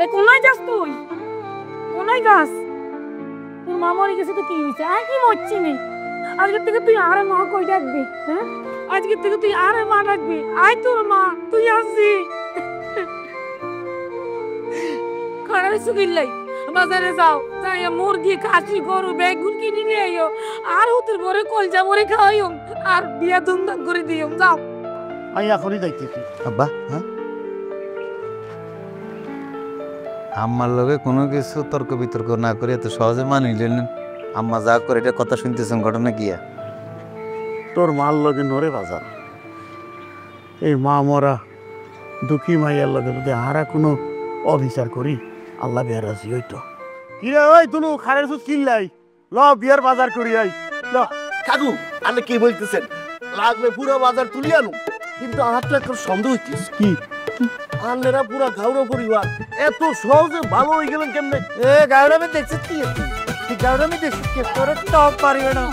এ কোনায় যাস তুই? কোনায় যাস? তোর মা মরে গেছে তো কি হয়েছে? আর কি মরছি নে? আজকের থেকে তুই আর মা কই ডাকবি? হ্যাঁ, আজকের থেকে তুই আর মা ডাকবি। আয় তোর মা, তুই আসবি। খারাপ সুগিল্লাই বাজারে যাও, যাইয়া মুরগি খাসি গরু বেগুন কিনে নিয়ে আইও, আর হুতুর ভরে কলজা ভরে খাওয়াইও, আর বিয়া ধুমধাম করে দিও। যাও। আমি এখনই যাইতেছি। আব্বা, হ্যাঁ, আম্মার লগে কোনো কিছু তর্ক বিতর্ক না করে এত সহজে মানি নিলেন। আম্মা যা করে এটা কথা শুনতেছেন, ঘটনা গিয়া তোর মার লগে নরে বাজার, এই মা মরা দুঃখী মাইয়ার লগে যদি হারা কোনো অবিচার করি, আল্লাহ বেরাজি হইতো। কিরে ওই তুলু খারের সুদ কিনলাই, ল বিয়ার বাজার করি আই। ল কাকু আপনি কি বলতেছেন? লাগবে পুরো বাজার তুলি আনু, কিন্তু আমার তো একটা সন্দেহ হইতেছে। কি আনলেরা পুরা গাউরো পরিবার এত সহজে ভালো হয়ে গেলেন কেমনে? এ গাউরামে দেখছিস কি? তুই গাউরামে দেখছিস কি? তোর টপ পারিবে না।